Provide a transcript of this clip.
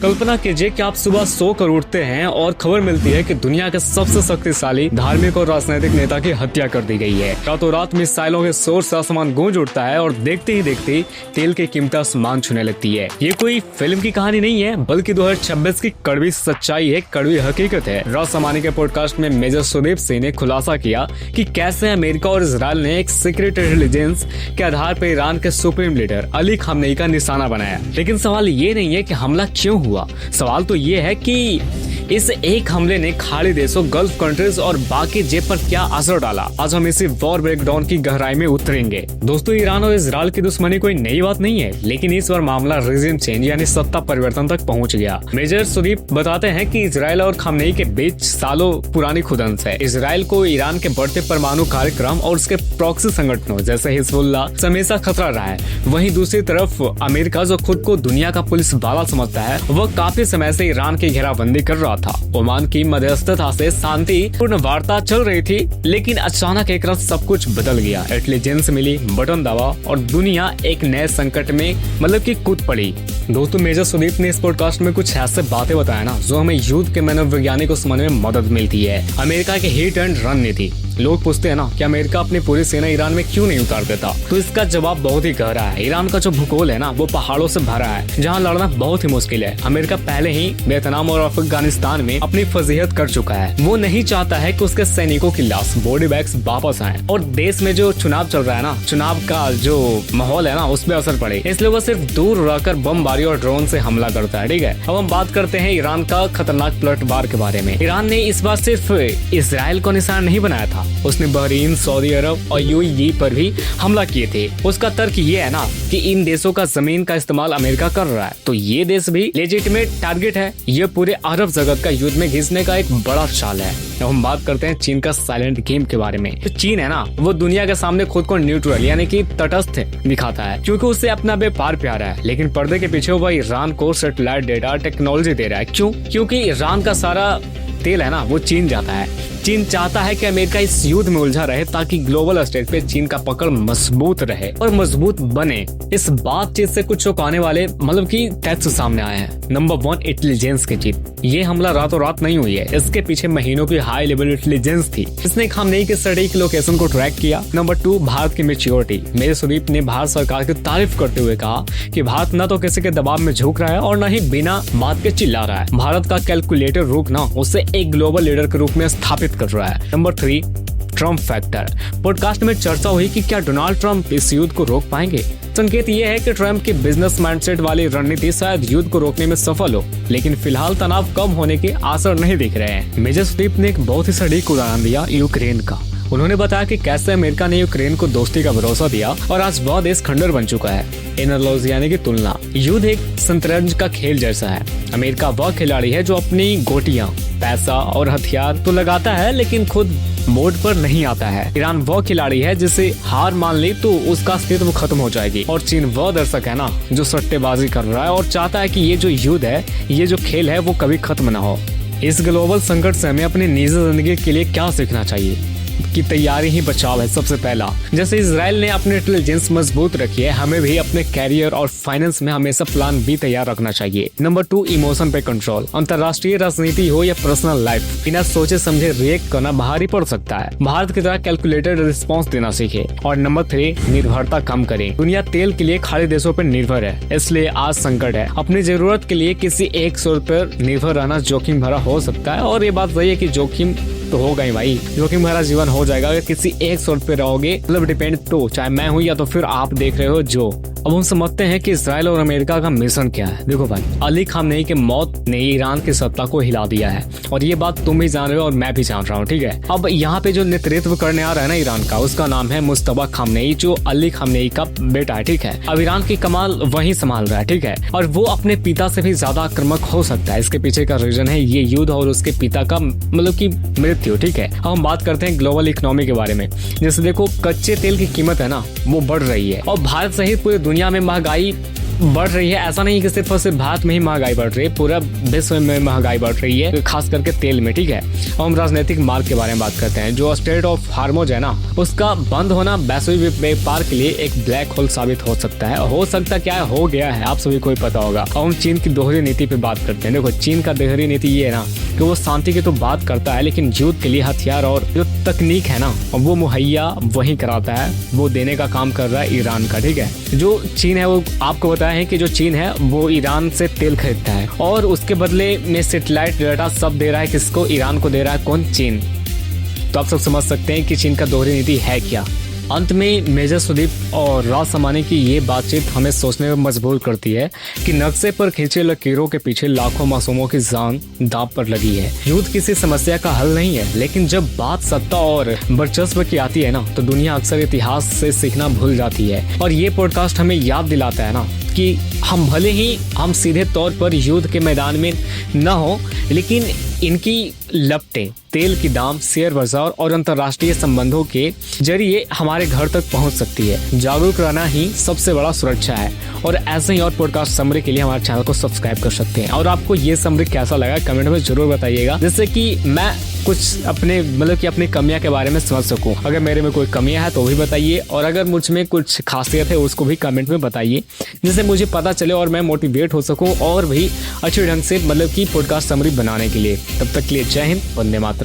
कल्पना कीजिए कि आप सुबह सोकर उठते हैं और खबर मिलती है कि दुनिया के सबसे शक्तिशाली धार्मिक और राजनीतिक नेता की हत्या कर दी गई है। रातों रात मिसाइलों के शोर से आसमान गूंज उठता है और देखते ही देखते तेल की कीमत आसमान छूने लगती है। ये कोई फिल्म की कहानी नहीं है, बल्कि 2026 की कड़वी सच्चाई है, कड़वी हकीकत है। राजसामानी के पॉडकास्ट में मेजर सुदीप सिंह ने खुलासा किया कि कैसे अमेरिका और इजराइल ने एक सीक्रेट इंटेलिजेंस के आधार पर ईरान के सुप्रीम लीडर अली खामनेई का निशाना बनाया। लेकिन सवाल ये नहीं है कि हमला क्यों हुआ, सवाल तो ये है कि इस एक हमले ने खाड़ी देशों, गल्फ कंट्रीज और बाकी जेब पर क्या असर डाला। आज हम इसी वॉर ब्रेकडाउन की गहराई में उतरेंगे। दोस्तों, ईरान और इजराइल की दुश्मनी कोई नई बात नहीं है, लेकिन इस बार मामला रिजिम चेंज यानी सत्ता परिवर्तन तक पहुंच गया। मेजर सुदीप बताते हैं कि इजराइल और खामनेई के बीच सालों पुरानी खुदंस है। इजराइल को ईरान के बढ़ते परमाणु कार्यक्रम और उसके प्रॉक्सी संगठनों जैसे हिजबुल्लाह से हमेशा खतरा रहा है। वहीं दूसरी तरफ अमेरिका, जो खुद को दुनिया का पुलिस वाला समझता है, वह काफी समय से ईरान की घेराबंदी कर रहा था। ओमान की मध्यस्थता से शांतिपूर्ण वार्ता चल रही थी, लेकिन अचानक एक रात सब कुछ बदल गया। इंटेलिजेंस मिली, बटन दबा और दुनिया एक नए संकट में की कूद पड़ी। दोस्तों, मेजर सुदीप ने इस पॉडकास्ट में कुछ ऐसे बातें बताया ना, जो हमें युद्ध के मनोवैज्ञानिक को समझने में मदद मिलती है। अमेरिका की हिट एंड रन नीति। लोग पूछते हैं ना कि अमेरिका अपनी पूरी सेना ईरान में क्यों नहीं उतार देता, तो इसका जवाब बहुत ही गहरा है। ईरान का जो भूगोल है ना, वो पहाड़ों से भरा है, जहां लड़ना बहुत ही मुश्किल है। अमेरिका पहले ही वियतनाम और अफगानिस्तान में अपनी फजीहत कर चुका है। वो नहीं चाहता है कि उसके सैनिकों की लाश, बॉडी बैग्स वापस आए और देश में जो चुनाव चल रहा है ना, चुनाव का जो माहौल है ना, उसमें असर पड़े। इसलिए वो सिर्फ दूर रहकर बमबारी और ड्रोन से हमला करता है। ठीक है, अब हम बात करते हैं ईरान का खतरनाक पलटवार के बारे में। ईरान ने इस बार सिर्फ इसराइल को निशाना नहीं बनाया था, उसने बहरीन, सऊदी अरब और यूएई पर भी हमला किए थे। उसका तर्क ये है ना कि इन देशों का जमीन का इस्तेमाल अमेरिका कर रहा है, तो ये देश भी लेजिटिमेट टारगेट है। ये पूरे अरब जगत का युद्ध में घिसने का एक बड़ा चाल है। अब हम बात करते हैं चीन का साइलेंट गेम के बारे में। तो चीन है ना, वो दुनिया के सामने खुद को न्यूट्रल यानी कि तटस्थ दिखाता है, क्योंकि उसे अपना व्यापार प्यारा है। लेकिन पर्दे के पीछे वह ईरान को सैटेलाइट डेटा टेक्नोलॉजी दे रहा है। क्यों? क्योंकि ईरान का सारा तेल है ना, वो चीन जाता है। चीन चाहता है कि अमेरिका इस युद्ध में उलझा रहे, ताकि ग्लोबल स्टेज पे चीन का पकड़ मजबूत रहे और मजबूत बने। इस बातचीत से कुछ चौंकाने वाले की तथ्य सामने आए हैं। नंबर 1, इंटेलिजेंस की जीत। ये हमला रातों रात नहीं हुई है, इसके पीछे महीनों की हाई लेवल इंटेलिजेंस थी। इसने खामनेई के सटीक लोकेशन को ट्रैक किया। नंबर 2, भारत की मैच्योरिटी। मेजर सुदीप ने भारत सरकार की तारीफ करते हुए कहा कि भारत न तो किसी के दबाव में झुक रहा है और न ही बिना बात के चिल्ला रहा है। भारत का कैलकुलेटर रुख ना उसे एक ग्लोबल लीडर के रूप में स्थापित कर रहा है। Number 3, Trump factor. पॉडकास्ट में चर्चा हुई कि क्या डोनाल्ड ट्रम्प इस युद्ध को रोक पाएंगे। संकेत ये है कि ट्रम्प की बिजनेस माइंडसेट वाली रणनीति शायद युद्ध को रोकने में सफल हो, लेकिन फिलहाल तनाव कम होने के आसार नहीं दिख रहे हैं। मेजर सुदीप ने एक बहुत ही सटीक उदाहरण दिया यूक्रेन का। उन्होंने बताया कि कैसे अमेरिका ने यूक्रेन को दोस्ती का भरोसा दिया और आज वह देश खंडर बन चुका है। एनालॉजी यानी कि तुलना। युद्ध एक शतरंज का खेल जैसा है। अमेरिका वह खिलाड़ी है जो अपनी गोटियां, पैसा और हथियार तो लगाता है, लेकिन खुद मोड पर नहीं आता है। ईरान वह खिलाड़ी है जिसे हार मान ली तो उसका अस्तित्व खत्म हो जाएगी। और चीन वह दर्शक है ना, जो सट्टेबाजी कर रहा है और चाहता है कि ये जो युद्ध है, ये जो खेल है, वो कभी खत्म ना हो। इस ग्लोबल संकट से हमें अपनी निजी जिंदगी के लिए क्या सीखना चाहिए की तैयारी ही बचाव है सबसे पहला। जैसे इजराइल ने अपनी इंटेलिजेंस मजबूत रखी है, हमें भी अपने कैरियर और फाइनेंस में हमेशा प्लान भी तैयार रखना चाहिए। नंबर 2, इमोशन पे कंट्रोल। अंतर्राष्ट्रीय राजनीति हो या पर्सनल लाइफ, बिना सोचे समझे रिएक्ट करना भारी पड़ सकता है। भारत की तरह कैलकुलेटेड रिस्पॉन्स देना सीखे। और नंबर 3, निर्भरता कम करें। दुनिया तेल के लिए खाड़ी देशों पर निर्भर है, इसलिए आज संकट है। अपनी जरूरत के लिए किसी एक स्रोत पर निर्भर रहना जोखिम भरा हो सकता है, और ये बात सही है कि जोखिम तो होगा ही भाई, जोखिम भरा जीवन हो जाएगा अगर किसी एक स्रोत पे रहोगे। मतलब डिपेंड तो चाहे मैं हूँ या तो फिर आप देख रहे हो जो। अब हम समझते हैं कि इजराइल और अमेरिका का मिशन क्या है। देखो भाई, अली खामनेई की मौत ने ईरान की सत्ता को हिला दिया है, और ये बात तुम भी जान रहे हो और मैं भी जान रहा हूँ। ठीक है, अब यहाँ पे जो नेतृत्व करने आ रहा है ना ईरान का, उसका नाम है मुस्तफा खामनेई, जो अली खामनेई का बेटा है। ठीक है, अब ईरान की कमाल वही संभाल रहा है। ठीक है, और वो अपने पिता से भी ज्यादा आक्रामक हो सकता है। इसके पीछे का रीजन है ये युद्ध और उसके पिता का की मृत्यु। ठीक है, अब हम बात करते हैं ग्लोबल इकोनॉमी के बारे में। जैसे देखो, कच्चे तेल की कीमत है ना, वो बढ़ रही है, और भारत सहित पूरी दुनिया में महंगाई बढ़ रही है। ऐसा नहीं कि सिर्फ और सिर्फ भारत में ही महंगाई बढ़ रही है, पूरा विश्व में महंगाई बढ़ रही है, खास करके तेल में। ठीक है, अब हम राजनीतिक मार्ग के बारे में बात करते हैं। जो स्ट्रेट ऑफ हार्मोज है ना, उसका बंद होना वैश्विक व्यापार के लिए एक ब्लैक होल साबित हो सकता है। हो सकता क्या है, हो गया है, आप सभी को ही पता होगा। अब हम चीन की दोहरी नीति पे बात करते हैं। देखो, चीन का दोहरी नीति ये है ना कि वो शांति की तो बात करता है, लेकिन युद्ध के लिए हथियार और जो तकनीक है ना वो मुहैया वही कराता है, वो देने का काम कर रहा है ईरान का। ठीक है, जो चीन है वो आपको बताया है कि जो चीन है वो ईरान से तेल खरीदता है और उसके बदले में सैटेलाइट डाटा सब दे रहा है। किसको? ईरान को दे रहा है। कौन? चीन। तो आप सब समझ सकते हैं कि चीन का दोहरी नीति है क्या। अंत में मेजर सुदीप और राज समानी की ये बातचीत हमें सोचने में मजबूर करती है कि नक्शे पर खींचे लकीरों के पीछे लाखों मासूमों की जान दांव पर लगी है। युद्ध किसी समस्या का हल नहीं है, लेकिन जब बात सत्ता और वर्चस्व की आती है ना तो दुनिया अक्सर इतिहास से सीखना भूल जाती है। और ये पॉडकास्ट हमें याद दिलाता है ना कि हम भले ही हम सीधे तौर पर युद्ध के मैदान में न हो, लेकिन इनकी लपटें तेल की दाम, शेयर बाजार और अंतर्राष्ट्रीय संबंधों के जरिए हमारे घर तक पहुंच सकती है। जागरूक रहना ही सबसे बड़ा सुरक्षा है। और ऐसे ही और पॉडकास्ट समरी के लिए हमारे चैनल को सब्सक्राइब कर सकते हैं। और आपको ये समरी कैसा लगा कमेंट में जरूर बताइएगा, जिससे कि मैं कुछ अपने कि अपनी कमियां के बारे में समझ सकूं। अगर मेरे में कोई कमियां है तो भी बताइए, और अगर मुझ में कुछ खासियत है उसको भी कमेंट में बताइए, जिससे मुझे पता चले और मैं मोटिवेट हो सकूं और भी अच्छे ढंग से कि पॉडकास्ट समरी बनाने के लिए। तब तक के लिए जय हिंद, वंदे मातरम।